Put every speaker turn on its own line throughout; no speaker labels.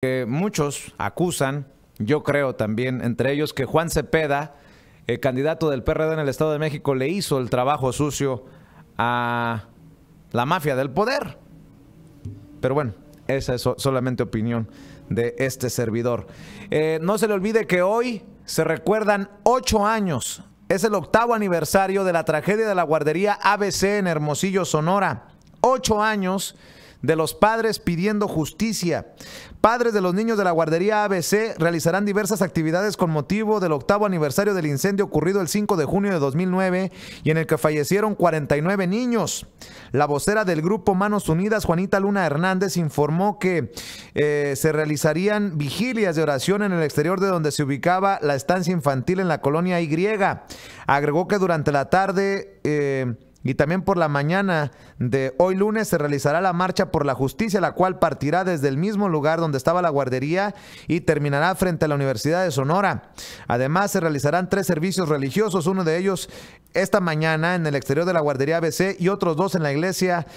Muchos acusan, yo creo también, entre ellos que Juan Cepeda, el candidato del PRD en el Estado de México, le hizo el trabajo sucio a la mafia del poder. Pero bueno, esa es solamente opinión de este servidor. No se le olvide que hoy se recuerdan 8 años. Es el 8º aniversario de la tragedia de la guardería ABC en Hermosillo, Sonora. 8 años de los padres pidiendo justicia. Padres de los niños de la guardería ABC realizarán diversas actividades con motivo del 8º aniversario del incendio ocurrido el 5 de junio de 2009 y en el que fallecieron 49 niños. La vocera del grupo Manos Unidas, Juanita Luna Hernández, informó que se realizarían vigilias de oración en el exterior de donde se ubicaba la estancia infantil en la colonia Y. Agregó que durante la tarde y también por la mañana de hoy lunes se realizará la marcha por la justicia, la cual partirá desde el mismo lugar donde estaba la guardería y terminará frente a la Universidad de Sonora. Además, se realizarán 3 servicios religiosos, uno de ellos esta mañana en el exterior de la guardería ABC y otros 2 en la iglesia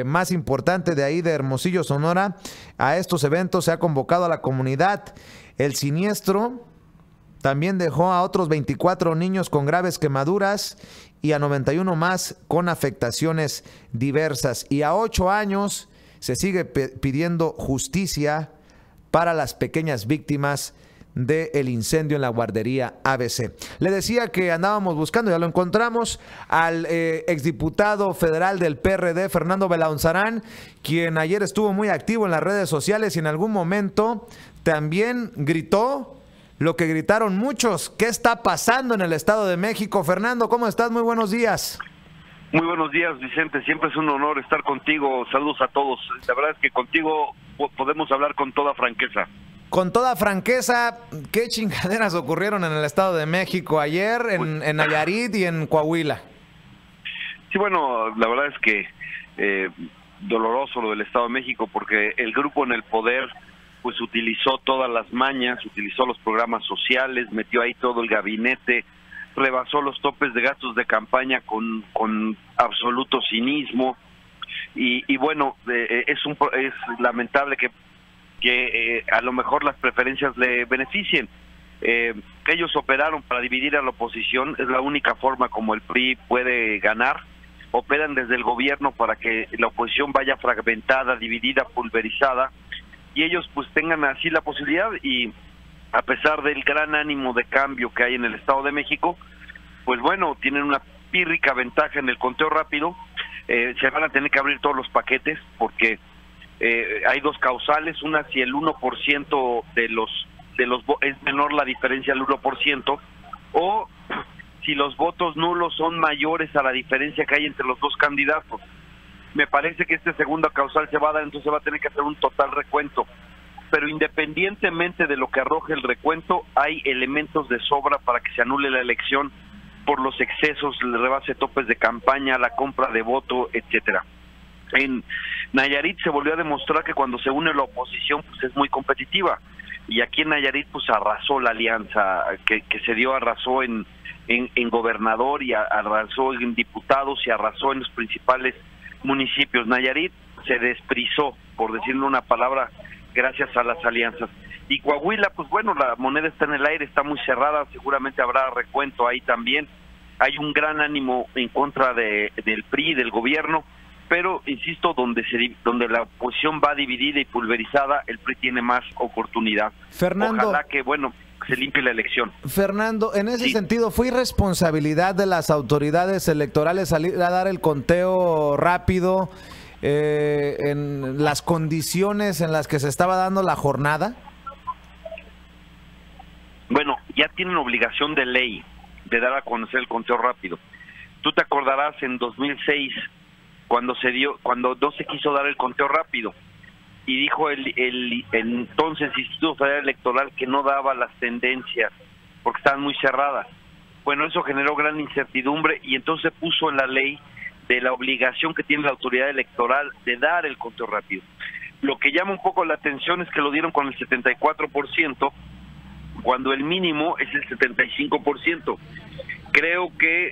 más importante de ahí de Hermosillo, Sonora. A estos eventos se ha convocado a la comunidad. El siniestro también dejó a otros 24 niños con graves quemaduras y a 91 más con afectaciones diversas. Y a 8 años se sigue pidiendo justicia para las pequeñas víctimas del incendio en la guardería ABC. Le decía que andábamos buscando, ya lo encontramos, al exdiputado federal del PRD, Fernando Belaunzarán, quien ayer estuvo muy activo en las redes sociales y en algún momento también gritó lo que gritaron muchos. ¿Qué está pasando en el Estado de México? Fernando, ¿cómo estás? Muy buenos días.
Muy buenos días, Vicente. Siempre es un honor estar contigo. Saludos a todos. La verdad es que contigo podemos hablar con toda franqueza.
Con toda franqueza, ¿qué chingaderas ocurrieron en el Estado de México ayer, en Nayarit y en Coahuila?
Sí, bueno, la verdad es que doloroso lo del Estado de México, porque el grupo en el poder pues utilizó todas las mañas, utilizó los programas sociales, metió ahí todo el gabinete, rebasó los topes de gastos de campaña con absoluto cinismo y bueno, es lamentable que a lo mejor las preferencias le beneficien. Ellos operaron para dividir a la oposición, es la única forma como el PRI puede ganar. Operan desde el gobierno para que la oposición vaya fragmentada, dividida, pulverizada, y ellos pues tengan así la posibilidad. Y a pesar del gran ánimo de cambio que hay en el Estado de México, pues bueno, tienen una pírrica ventaja en el conteo rápido. Se van a tener que abrir todos los paquetes porque hay 2 causales, una si el 1% de los es menor la diferencia al 1%, o si los votos nulos son mayores a la diferencia que hay entre los 2 candidatos. Me parece que este segundo causal se va a dar, entonces se va a tener que hacer un total recuento. Pero independientemente de lo que arroje el recuento, hay elementos de sobra para que se anule la elección por los excesos, el rebase de topes de campaña, la compra de voto, etcétera. En Nayarit se volvió a demostrar que cuando se une la oposición pues es muy competitiva, y aquí en Nayarit pues arrasó la alianza que se dio, arrasó en gobernador y arrasó en diputados y arrasó en los principales municipios. Nayarit se desprizó, por decirle una palabra, gracias a las alianzas. Y Coahuila, pues bueno, la moneda está en el aire, está muy cerrada, seguramente habrá recuento ahí también. Hay un gran ánimo en contra del PRI, del gobierno, pero insisto, donde la oposición va dividida y pulverizada, el PRI tiene más oportunidad.
Fernando,
ojalá que, bueno, se limpie la elección.
Fernando, en ese sentido, ¿fue irresponsabilidad de las autoridades electorales salir a dar el conteo rápido en las condiciones en las que se estaba dando la jornada?
Bueno, ya tienen obligación de ley de dar a conocer el conteo rápido. Tú te acordarás en 2006 cuando no se quiso dar el conteo rápido y dijo el entonces Instituto Federal Electoral que no daba las tendencias porque estaban muy cerradas. Bueno, eso generó gran incertidumbre y entonces puso en la ley de la obligación que tiene la autoridad electoral de dar el conteo rápido. Lo que llama un poco la atención es que lo dieron con el 74%, cuando el mínimo es el 75%. Creo que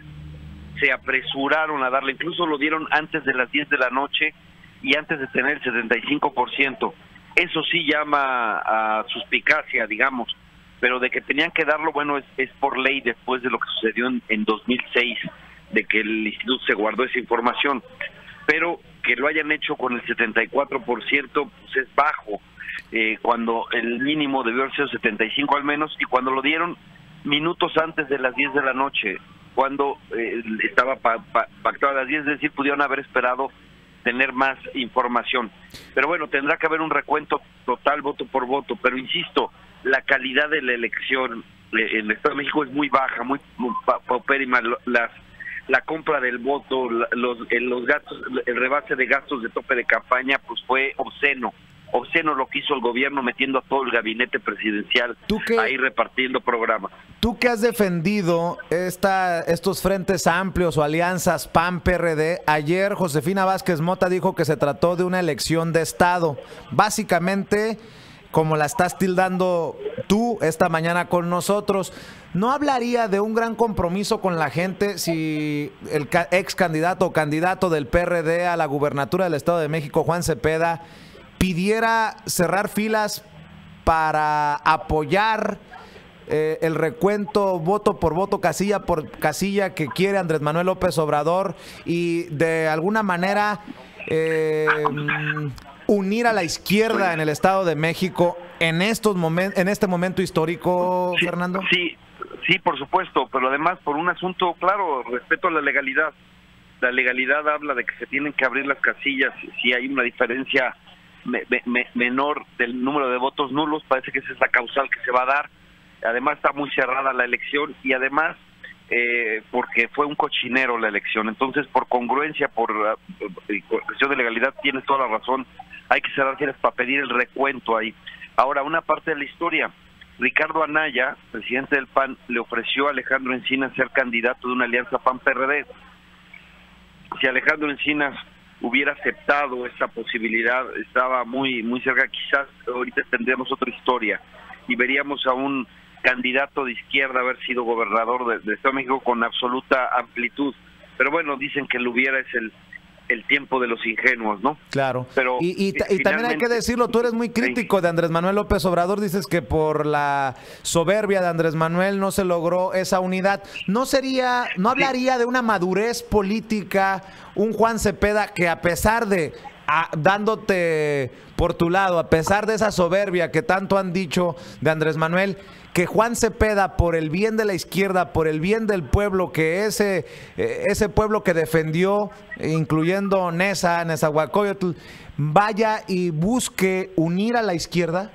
se apresuraron a darle, incluso lo dieron antes de las 10 de la noche y antes de tener el 75%. eso sí llama a suspicacia, digamos, pero de que tenían que darlo, bueno, es por ley después de lo que sucedió en 2006, de que el instituto se guardó esa información, pero que lo hayan hecho con el 74%, pues es bajo, cuando el mínimo debió haber sido 75 al menos, y cuando lo dieron minutos antes de las 10 de la noche, cuando estaba pactado a las 10, es decir, pudieron haber esperado tener más información. Pero bueno, tendrá que haber un recuento total voto por voto, pero insisto, la calidad de la elección en el Estado de México es muy baja, muy paupérrima. La compra del voto, los gastos, el rebase de gastos de tope de campaña, pues fue obsceno lo que hizo el gobierno, metiendo a todo el gabinete presidencial ahí repartiendo programas.
Tú que has defendido estos frentes amplios o alianzas PAN-PRD, ayer Josefina Vázquez Mota dijo que se trató de una elección de Estado. Básicamente, como la estás tildando tú esta mañana con nosotros, ¿no hablaría de un gran compromiso con la gente si el ex candidato o candidato del PRD a la gubernatura del Estado de México, Juan Cepeda, pidiera cerrar filas para apoyar el recuento voto por voto, casilla por casilla que quiere Andrés Manuel López Obrador, y de alguna manera unir a la izquierda en el Estado de México en este momento histórico,
sí,
Fernando?
Sí, por supuesto, pero además por un asunto, claro, respeto a la legalidad. La legalidad habla de que se tienen que abrir las casillas si hay una diferencia menor del número de votos nulos. Parece que esa es la causal que se va a dar. Además está muy cerrada la elección, y además porque fue un cochinero la elección. Entonces, por congruencia, por cuestión de legalidad, tienes toda la razón, hay que cerrar filas para pedir el recuento ahí. Ahora, una parte de la historia: Ricardo Anaya, presidente del PAN, le ofreció a Alejandro Encinas ser candidato de una alianza PAN-PRD. Si Alejandro Encinas hubiera aceptado esa posibilidad, estaba muy cerca, quizás ahorita tendríamos otra historia y veríamos a un candidato de izquierda haber sido gobernador de Estado de México con absoluta amplitud. Pero bueno, dicen que el hubiera es el tiempo de los ingenuos, ¿no?
Claro.
Pero
y también hay que decirlo, tú eres muy crítico de Andrés Manuel López Obrador, dices que por la soberbia de Andrés Manuel no se logró esa unidad. ¿No hablaría de una madurez política un Juan Cepeda que, a pesar de dándote por tu lado, a pesar de esa soberbia que tanto han dicho de Andrés Manuel, que Juan Cepeda, por el bien de la izquierda, por el bien del pueblo, que ese pueblo que defendió, incluyendo Nezahualcóyotl, vaya y busque unir a la izquierda?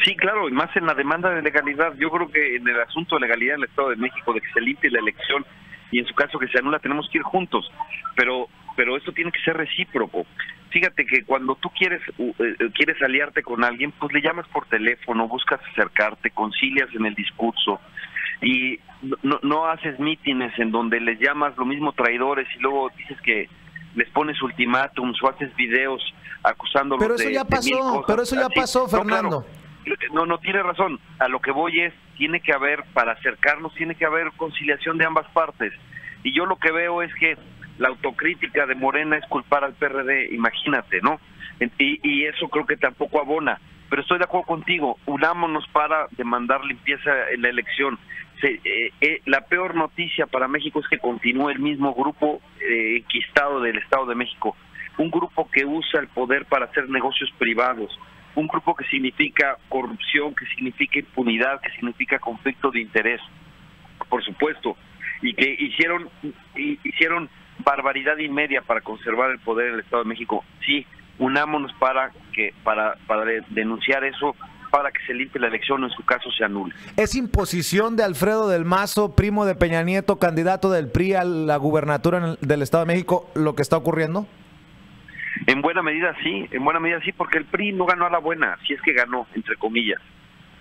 Sí, claro, y más en la demanda de legalidad. Yo creo que en el asunto de legalidad en el Estado de México, de que se limpie la elección y en su caso que se anula, tenemos que ir juntos, pero esto tiene que ser recíproco. Fíjate que cuando tú quieres aliarte con alguien, pues le llamas por teléfono, buscas acercarte, concilias en el discurso, y no haces mítines en donde les llamas lo mismo traidores y luego dices que les pones ultimátums o haces videos acusándolos de...
Pero eso ya pasó,
pasó,
Fernando.
No, tiene razón. A lo que voy es, tiene que haber, para acercarnos, tiene que haber conciliación de ambas partes. Y yo lo que veo es que la autocrítica de Morena es culpar al PRD, imagínate, ¿no? Y eso creo que tampoco abona. Pero estoy de acuerdo contigo, unámonos para demandar limpieza en la elección. La peor noticia para México es que continúe el mismo grupo enquistado del Estado de México. Un grupo que usa el poder para hacer negocios privados. Un grupo que significa corrupción, que significa impunidad, que significa conflicto de interés, por supuesto. Y que hicieron barbaridad y media para conservar el poder en el Estado de México. Sí, unámonos para denunciar eso, para que se limpie la elección o en su caso se anule.
¿Es imposición de Alfredo del Mazo, primo de Peña Nieto, candidato del PRI a la gubernatura del Estado de México, lo que está ocurriendo?
En buena medida sí, porque el PRI no ganó a la buena, si es que ganó, entre comillas,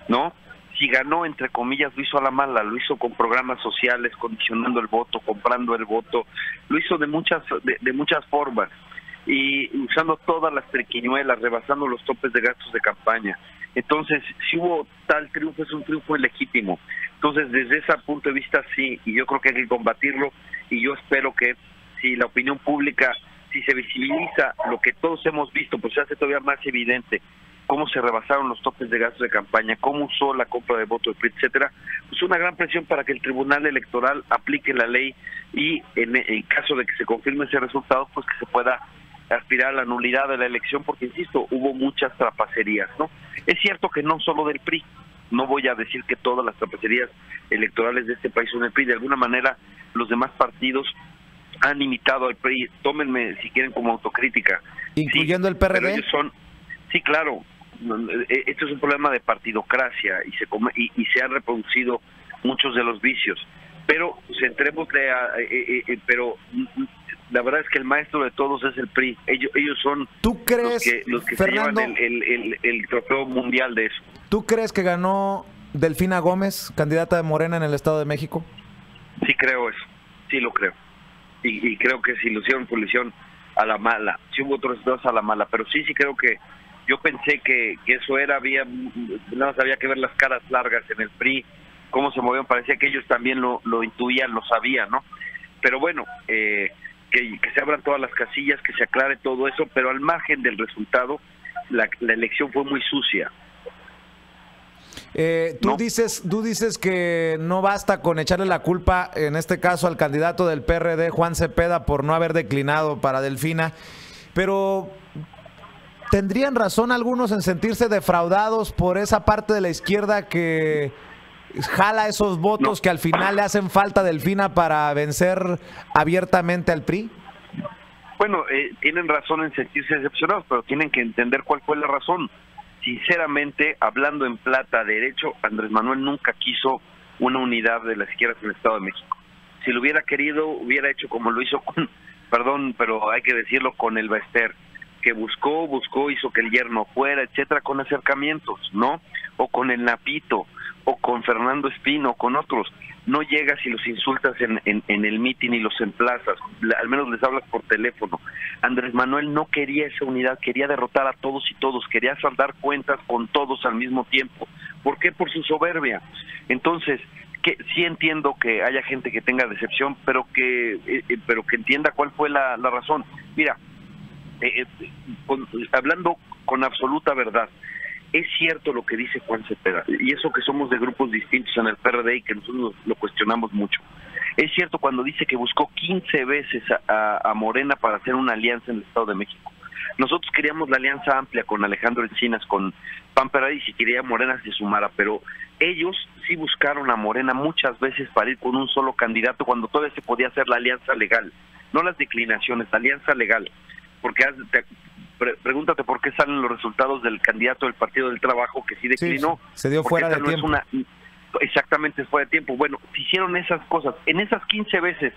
¿no? Si ganó, entre comillas, lo hizo a la mala, lo hizo con programas sociales, condicionando el voto, comprando el voto, lo hizo de muchas formas, y usando todas las triquiñuelas, rebasando los topes de gastos de campaña. Entonces, si hubo tal triunfo, es un triunfo ilegítimo. Entonces, desde ese punto de vista, sí, y yo creo que hay que combatirlo, y yo espero que si la opinión pública si se visibiliza lo que todos hemos visto, pues se hace todavía más evidente cómo se rebasaron los topes de gastos de campaña, cómo usó la compra de votos, etcétera, pues una gran presión para que el Tribunal Electoral aplique la ley y en caso de que se confirme ese resultado, pues que se pueda aspirar a la nulidad de la elección, porque insisto, hubo muchas trapacerías, ¿no? Es cierto que no solo del PRI, no voy a decir que todas las trapacerías electorales de este país son del PRI, de alguna manera los demás partidos han imitado al PRI, tómenme si quieren como autocrítica.
¿Incluyendo
sí,
el PRD?
Pero ellos son, sí, claro, esto es un problema de partidocracia y se han reproducido muchos de los vicios, pero centrémosle pero la verdad es que el maestro de todos es el PRI. Ellos son
¿Tú crees,
los que
Fernando,
se llevan el trofeo mundial de eso.
¿Tú crees que ganó Delfina Gómez, candidata de Morena en el Estado de México?
Sí creo eso, sí lo creo. Y creo que si lo hicieron, pues lo hicieron a la mala. Sí hubo otros resultados a la mala, pero sí creo que yo pensé que eso era, nada más había que ver las caras largas en el PRI, cómo se movían, parecía que ellos también lo intuían, lo sabían, ¿no? Pero bueno, que se abran todas las casillas, que se aclare todo eso, pero al margen del resultado, la elección fue muy sucia.
Tú dices que no basta con echarle la culpa, en este caso al candidato del PRD, Juan Cepeda, por no haber declinado para Delfina, pero ¿tendrían razón algunos en sentirse defraudados por esa parte de la izquierda que jala esos votos que al final le hacen falta a Delfina para vencer abiertamente al PRI?
Bueno, tienen razón en sentirse decepcionados, pero tienen que entender cuál fue la razón. Sinceramente, hablando en plata, derecho, Andrés Manuel nunca quiso una unidad de las izquierdas en el Estado de México. Si lo hubiera querido, hubiera hecho como lo hizo con, perdón, pero hay que decirlo, con el Bester, que buscó, hizo que el yerno fuera, etcétera, con acercamientos, ¿no? O con el Napito, o con Fernando Espino, o con otros. No llegas y los insultas en el mitin y los emplazas, al menos les hablas por teléfono. Andrés Manuel no quería esa unidad, quería derrotar a todos y todos, quería saldar cuentas con todos al mismo tiempo. ¿Por qué? Por su soberbia. Entonces, sí entiendo que haya gente que tenga decepción, pero que entienda cuál fue la razón. Mira, hablando con absoluta verdad, es cierto lo que dice Juan Cepeda, y eso que somos de grupos distintos en el PRD y que nosotros lo cuestionamos mucho. Es cierto cuando dice que buscó 15 veces a Morena para hacer una alianza en el Estado de México. Nosotros queríamos la alianza amplia con Alejandro Encinas, con Pampera, y si quería Morena se sumara, pero ellos sí buscaron a Morena muchas veces para ir con un solo candidato cuando todavía se podía hacer la alianza legal, no las declinaciones, la alianza legal, porque pregúntate por qué salen los resultados del candidato del Partido del Trabajo que sí declinó.
Sí, se dio fuera de tiempo.
Exactamente, fuera de tiempo. Bueno, se hicieron esas cosas. En esas 15 veces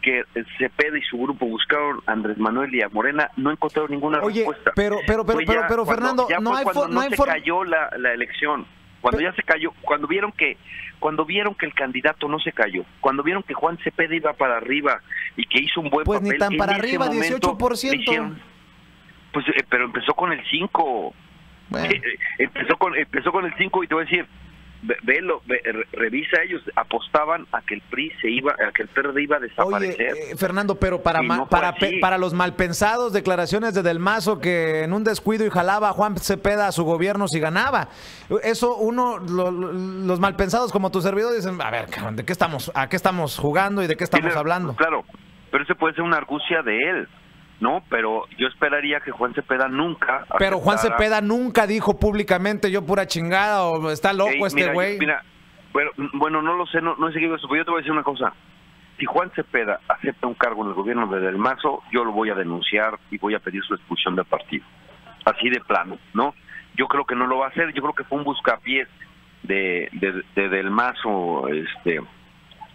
que Cepeda y su grupo buscaron a Andrés Manuel y a Morena, no encontraron ninguna respuesta.
Pero Fernando,
se cayó la elección. Cuando ya se cayó, cuando vieron que el candidato no se cayó, cuando vieron que Juan Cepeda iba para arriba y que hizo un buen papel,
ni tan para arriba, 18%.
Pues, pero empezó con el 5. Bueno. Empezó con el 5 y te voy a decir, revisa, ellos apostaban a que el PRI a que el PRD iba a desaparecer.
Oye, Fernando, pero para los malpensados, declaraciones de Del Mazo que en un descuido y jalaba a Juan Cepeda a su gobierno si ganaba. Eso los malpensados como tu servidor dicen, a ver, ¿a qué estamos jugando y de qué estamos hablando?
Claro, pero ese puede ser una argucia de él. No, pero yo esperaría que Juan Cepeda nunca...
Pero Juan Cepeda nunca dijo públicamente yo pura chingada o está loco este güey.
Mira, bueno, no lo sé, no sé qué eso, pero yo te voy a decir una cosa. Si Juan Cepeda acepta un cargo en el gobierno de Del Mazo, yo lo voy a denunciar y voy a pedir su expulsión del partido. Así de plano, ¿no? Yo creo que no lo va a hacer, yo creo que fue un buscapiés de Del Mazo,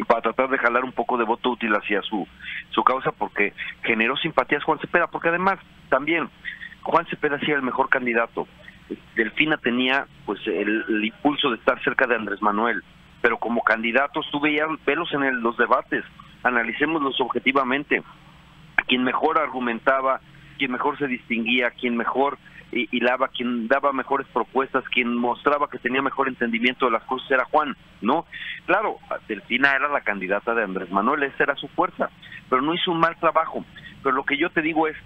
para tratar de jalar un poco de voto útil hacia su causa, porque generó simpatías Juan Cepeda, porque además también Juan Cepeda sí era el mejor candidato. Delfina tenía pues el impulso de estar cerca de Andrés Manuel, pero como candidatos tú velos en los debates, analicémoslos objetivamente. Quien mejor argumentaba, quien mejor se distinguía, quien mejor quien daba mejores propuestas, quien mostraba que tenía mejor entendimiento de las cosas era Juan, ¿no? Claro, Delfina era la candidata de Andrés Manuel, esa era su fuerza, pero no hizo un mal trabajo. Pero lo que yo te digo es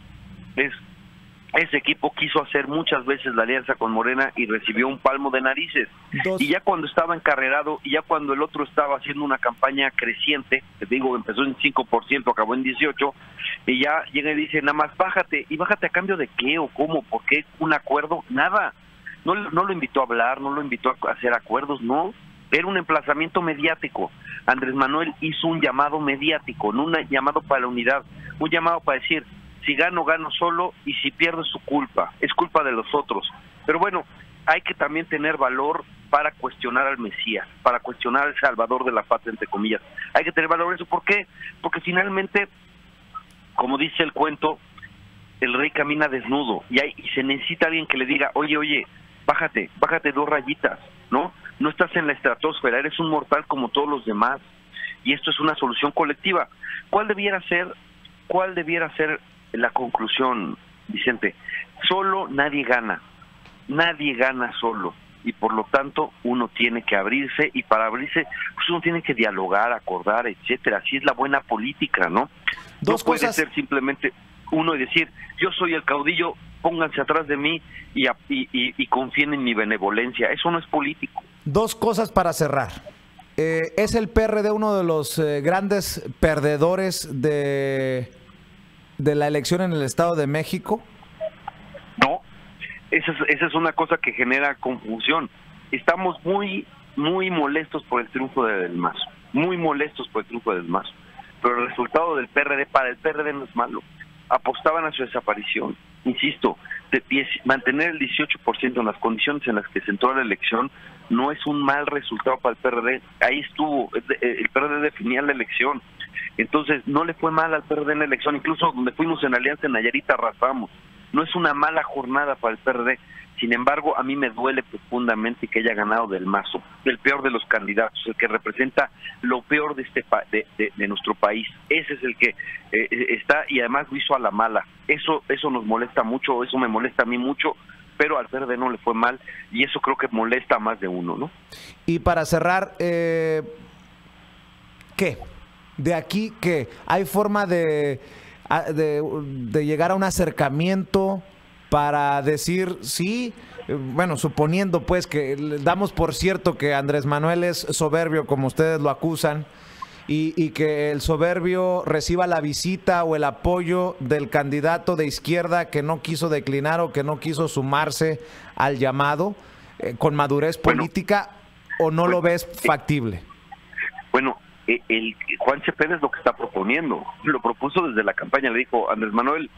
ese equipo quiso hacer muchas veces la alianza con Morena y recibió un palmo de narices. Y ya cuando estaba encarrerado, y ya cuando el otro estaba haciendo una campaña creciente, te digo, empezó en 5%, acabó en 18%, y ya llega y dice, nada más bájate. ¿Y bájate a cambio de qué o cómo? ¿Por qué un acuerdo? Nada. No lo invitó a hablar, no lo invitó a hacer acuerdos, no. Era un emplazamiento mediático. Andrés Manuel hizo un llamado mediático, no un llamado para la unidad, un llamado para decir, si gano, gano solo, y si pierdo es su culpa, es culpa de los otros. Pero bueno, hay que también tener valor para cuestionar al Mesías, para cuestionar al Salvador de la patria, entre comillas. Hay que tener valor eso. ¿Por qué? Porque finalmente, como dice el cuento, el rey camina desnudo, y se necesita alguien que le diga, oye, bájate 2 rayitas, ¿no? No estás en la estratosfera, eres un mortal como todos los demás, y esto es una solución colectiva. ¿Cuál debiera ser la conclusión, Vicente? Solo nadie gana solo, y por lo tanto uno tiene que abrirse, y para abrirse pues uno tiene que dialogar, acordar, etcétera. Así es la buena política, ¿no? No puede ser simplemente uno y decir, yo soy el caudillo, pónganse atrás de mí y confíen en mi benevolencia. Eso no es político.
2 cosas para cerrar. ¿Es el PRD uno de los grandes perdedores de la elección en el Estado de México?
No, esa es una cosa que genera confusión. Estamos muy molestos por el triunfo de Del Mazo, pero el resultado del PRD, para el PRD no es malo. Apostaban a su desaparición. Insisto, mantener el 18% en las condiciones en las que se entró a la elección no es un mal resultado para el PRD. Ahí estuvo, el PRD definía la elección. Entonces, no le fue mal al PRD en la elección, incluso donde fuimos en alianza en Nayarit arrasamos. No es una mala jornada para el PRD. Sin embargo, a mí me duele profundamente que haya ganado Del Mazo, el peor de los candidatos, el que representa lo peor de nuestro país. Ese es el que está, y además lo hizo a la mala. Eso nos molesta mucho, eso me molesta a mí mucho, pero al PRD no le fue mal, y eso creo que molesta a más de uno, ¿no?
Y para cerrar, ¿qué? De aquí, ¿qué? ¿Hay forma de llegar a un acercamiento para decir sí? Bueno, suponiendo pues que damos por cierto que Andrés Manuel es soberbio, como ustedes lo acusan, y que el soberbio reciba la visita o el apoyo del candidato de izquierda que no quiso declinar o que no quiso sumarse al llamado con madurez política, ¿o no lo ves factible?
Bueno, Juan Cepeda es lo que está proponiendo. Lo propuso desde la campaña, le dijo, Andrés Manuel,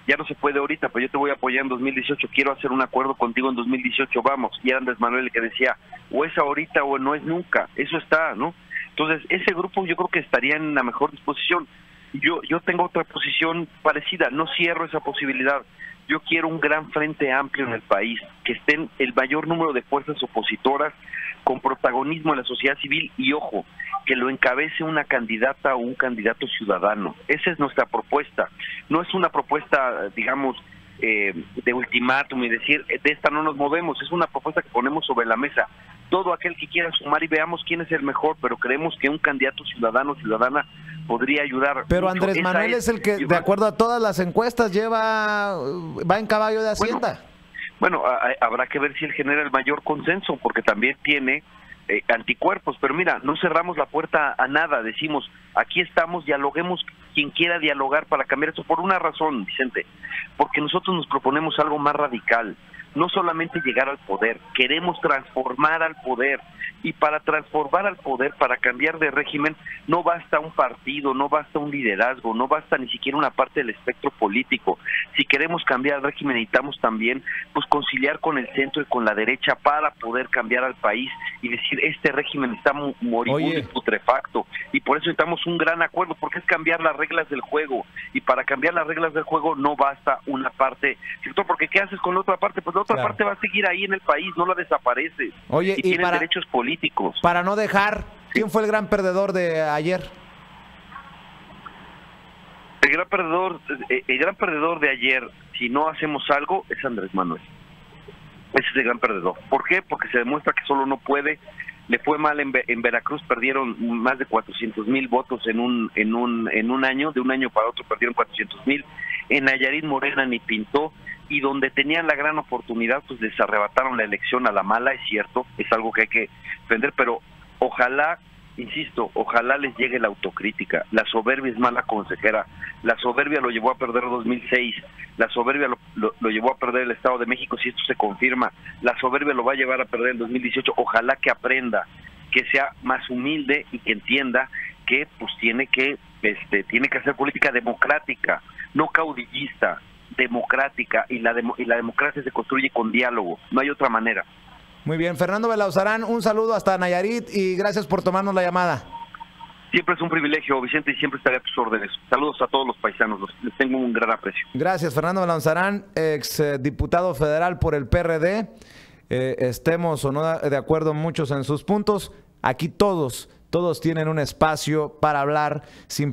ya no se puede ahorita, pero yo te voy a apoyar en 2018, quiero hacer un acuerdo contigo en 2018, vamos. Y era Andrés Manuel el que decía, o es ahorita o no es nunca, eso está, ¿no? Entonces, ese grupo yo creo que estaría en la mejor disposición. Yo tengo otra posición parecida, no cierro esa posibilidad. Yo quiero un gran frente amplio en el país, que estén el mayor número de fuerzas opositoras con protagonismo en la sociedad civil, y ojo, que lo encabece una candidata o un candidato ciudadano. Esa es nuestra propuesta. No es una propuesta, digamos, de ultimátum y decir, de esta no nos movemos. Es una propuesta que ponemos sobre la mesa. Todo aquel que quiera sumar y veamos quién es el mejor, pero creemos que un candidato ciudadano o ciudadana podría ayudar.
Pero mucho. Andrés Manuel es el que, de acuerdo a todas las encuestas, va en caballo de Hacienda.
Bueno, habrá que ver si él genera el mayor consenso, porque también tiene anticuerpos. Pero mira, no cerramos la puerta a nada. Decimos, aquí estamos, dialoguemos quien quiera dialogar para cambiar esto, por una razón, Vicente, porque nosotros nos proponemos algo más radical. No solamente llegar al poder, queremos transformar al poder. Y para transformar al poder, para cambiar de régimen, no basta un partido, no basta un liderazgo, no basta ni siquiera una parte del espectro político. Si queremos cambiar el régimen, necesitamos también pues conciliar con el centro y con la derecha para poder cambiar al país y decir, este régimen está moribundo y putrefacto. Y por eso necesitamos un gran acuerdo, porque es cambiar las reglas del juego. Y para cambiar las reglas del juego no basta una parte, ¿cierto? Porque ¿qué haces con la otra parte? Pues la otra parte va a seguir ahí en el país, no la desaparece.
Oye,
y tienen derechos políticos.
Para no dejar, ¿quién fue el gran perdedor de ayer?
El gran perdedor de ayer, si no hacemos algo, es Andrés Manuel. Ese es el gran perdedor. ¿Por qué? Porque se demuestra que solo no puede. Le fue mal en Veracruz, perdieron más de 400,000 votos en un año, de un año para otro perdieron 400,000. En Nayarit Morena ni pintó, y donde tenían la gran oportunidad, pues les arrebataron la elección a la mala, es cierto, es algo que hay que defender, pero ojalá, insisto, ojalá les llegue la autocrítica. La soberbia es mala consejera. La soberbia lo llevó a perder 2006. La soberbia lo llevó a perder el Estado de México, si esto se confirma. La soberbia lo va a llevar a perder en 2018. Ojalá que aprenda, que sea más humilde y que entienda que pues tiene que hacer política democrática, no caudillista, democrática, y la democracia se construye con diálogo, no hay otra manera.
Muy bien, Fernando Belauzarán, un saludo hasta Nayarit y gracias por tomarnos la llamada.
Siempre es un privilegio, Vicente, y siempre estaré a tus órdenes. Saludos a todos los paisanos, les tengo un gran aprecio.
Gracias, Fernando Belauzarán, ex diputado federal por el PRD. Estemos o no de acuerdo muchos en sus puntos, aquí todos tienen un espacio para hablar sin